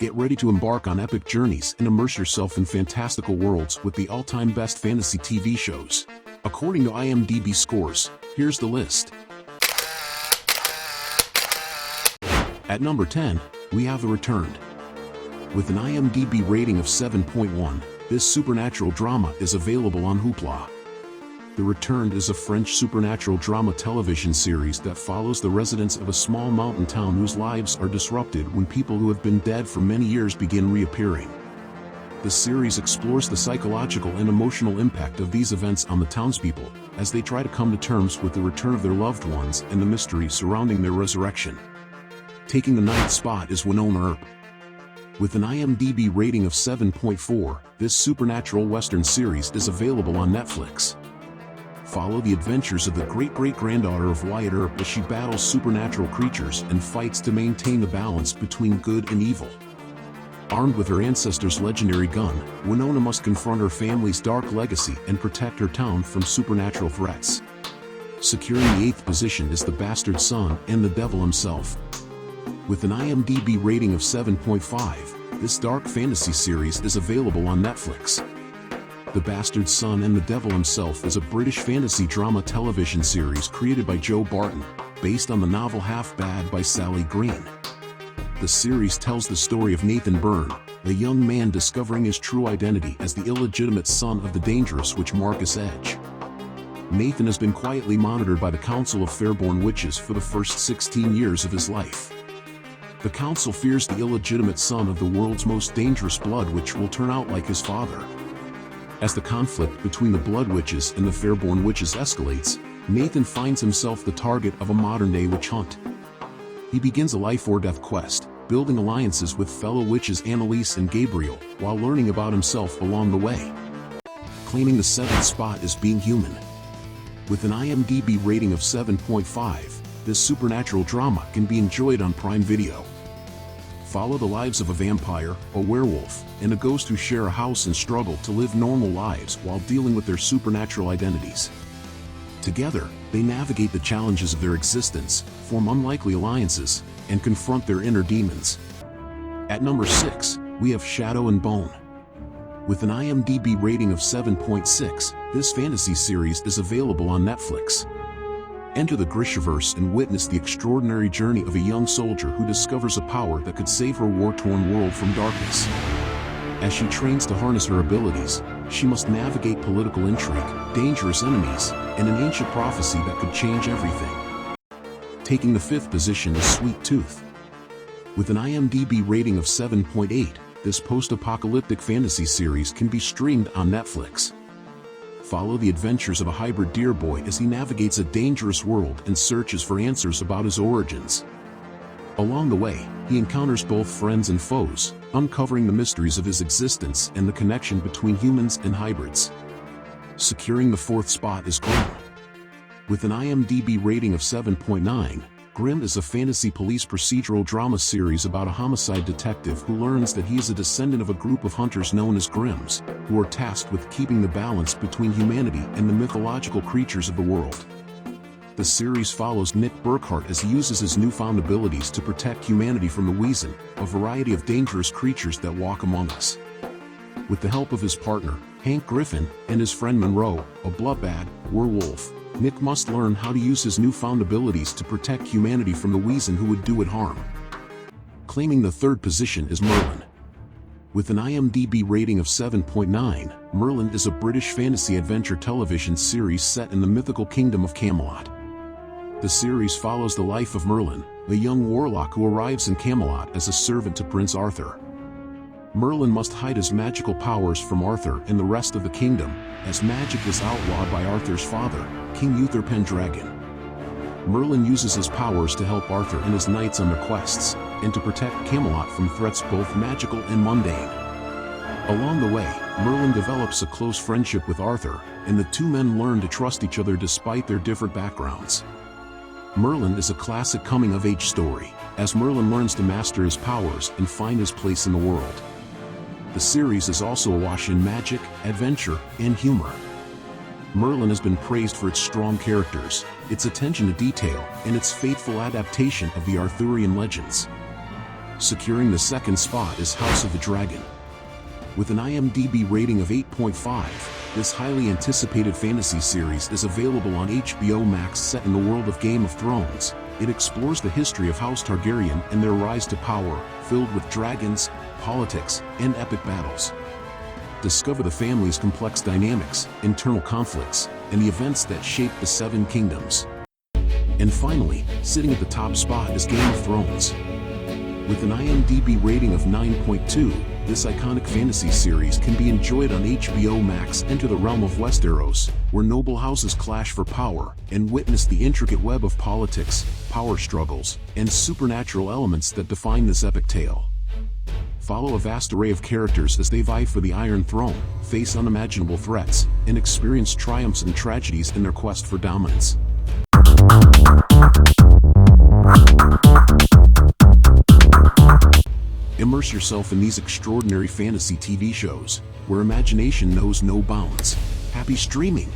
Get ready to embark on epic journeys and immerse yourself in fantastical worlds with the all-time best fantasy TV shows. According to IMDb scores, here's the list. At number 10, we have The Returned. With an IMDb rating of 7.1, this supernatural drama is available on Hoopla. The Returned is a French supernatural drama television series that follows the residents of a small mountain town whose lives are disrupted when people who have been dead for many years begin reappearing. The series explores the psychological and emotional impact of these events on the townspeople, as they try to come to terms with the return of their loved ones and the mystery surrounding their resurrection. Taking the ninth spot is Winona Earp. With an IMDb rating of 7.4, this supernatural western series is available on Netflix. Follow the adventures of the great-great-granddaughter of Wyatt Earp as she battles supernatural creatures and fights to maintain the balance between good and evil. Armed with her ancestor's legendary gun, Winona must confront her family's dark legacy and protect her town from supernatural threats. Securing the 8th position is The Bastard Son and the Devil himself. With an IMDb rating of 7.5, this dark fantasy series is available on Netflix. The Bastard Son and the Devil himself is a British fantasy drama television series created by Joe Barton, based on the novel Half Bad by Sally Green. The series tells the story of Nathan Byrne, a young man discovering his true identity as the illegitimate son of the dangerous witch Marcus Edge. Nathan has been quietly monitored by the Council of Fairborn Witches for the first 16 years of his life. The council fears the illegitimate son of the world's most dangerous blood witch will turn out like his father. As the conflict between the Blood Witches and the Fairborn Witches escalates, Nathan finds himself the target of a modern-day witch hunt. He begins a life-or-death quest, building alliances with fellow witches Annalise and Gabriel, while learning about himself along the way. Claiming the 7th spot is Being Human. With an IMDb rating of 7.5, this supernatural drama can be enjoyed on Prime Video. Follow the lives of a vampire, a werewolf, and a ghost who share a house and struggle to live normal lives while dealing with their supernatural identities. Together, they navigate the challenges of their existence, form unlikely alliances, and confront their inner demons. At number 6, we have Shadow and Bone. With an IMDb rating of 7.6, this fantasy series is available on Netflix. Enter the Grishaverse and witness the extraordinary journey of a young soldier who discovers a power that could save her war-torn world from darkness. As she trains to harness her abilities, she must navigate political intrigue, dangerous enemies, and an ancient prophecy that could change everything. Taking the 5th position is Sweet Tooth. With an IMDb rating of 7.8, this post-apocalyptic fantasy series can be streamed on Netflix. Follow the adventures of a hybrid deer boy as he navigates a dangerous world and searches for answers about his origins. Along the way, he encounters both friends and foes, uncovering the mysteries of his existence and the connection between humans and hybrids. Securing the 4th spot is Grimm. With an IMDb rating of 7.9, Grimm is a fantasy police procedural drama series about a homicide detective who learns that he is a descendant of a group of hunters known as Grimms, who are tasked with keeping the balance between humanity and the mythological creatures of the world. The series follows Nick Burkhart as he uses his newfound abilities to protect humanity from the Weezin, a variety of dangerous creatures that walk among us. With the help of his partner, Hank Griffin, and his friend Monroe, a bloodbad werewolf, Nick must learn how to use his newfound abilities to protect humanity from the Weezin who would do it harm. Claiming the 3rd position is Merlin. With an IMDb rating of 7.9, Merlin is a British fantasy adventure television series set in the mythical kingdom of Camelot. The series follows the life of Merlin, a young warlock who arrives in Camelot as a servant to Prince Arthur. Merlin must hide his magical powers from Arthur and the rest of the kingdom, as magic is outlawed by Arthur's father, King Uther Pendragon. Merlin uses his powers to help Arthur and his knights on their quests, and to protect Camelot from threats both magical and mundane. Along the way, Merlin develops a close friendship with Arthur, and the two men learn to trust each other despite their different backgrounds. Merlin is a classic coming-of-age story, as Merlin learns to master his powers and find his place in the world. The series is also awash in magic, adventure, and humor. Merlin has been praised for its strong characters, its attention to detail, and its faithful adaptation of the Arthurian legends. Securing the second spot is House of the Dragon. With an IMDb rating of 8.5, this highly anticipated fantasy series is available on HBO Max. Set in the world of Game of Thrones, it explores the history of House Targaryen and their rise to power, filled with dragons, politics, and epic battles. Discover the family's complex dynamics, internal conflicts, and the events that shape the Seven Kingdoms. And finally, sitting at the top spot is Game of Thrones. With an IMDb rating of 9.2, this iconic fantasy series can be enjoyed on HBO Max. Enter the realm of Westeros, where noble houses clash for power, and witness the intricate web of politics, power struggles, and supernatural elements that define this epic tale. Follow a vast array of characters as they vie for the Iron Throne, face unimaginable threats, and experience triumphs and tragedies in their quest for dominance. Immerse yourself in these extraordinary fantasy TV shows, where imagination knows no bounds. Happy streaming!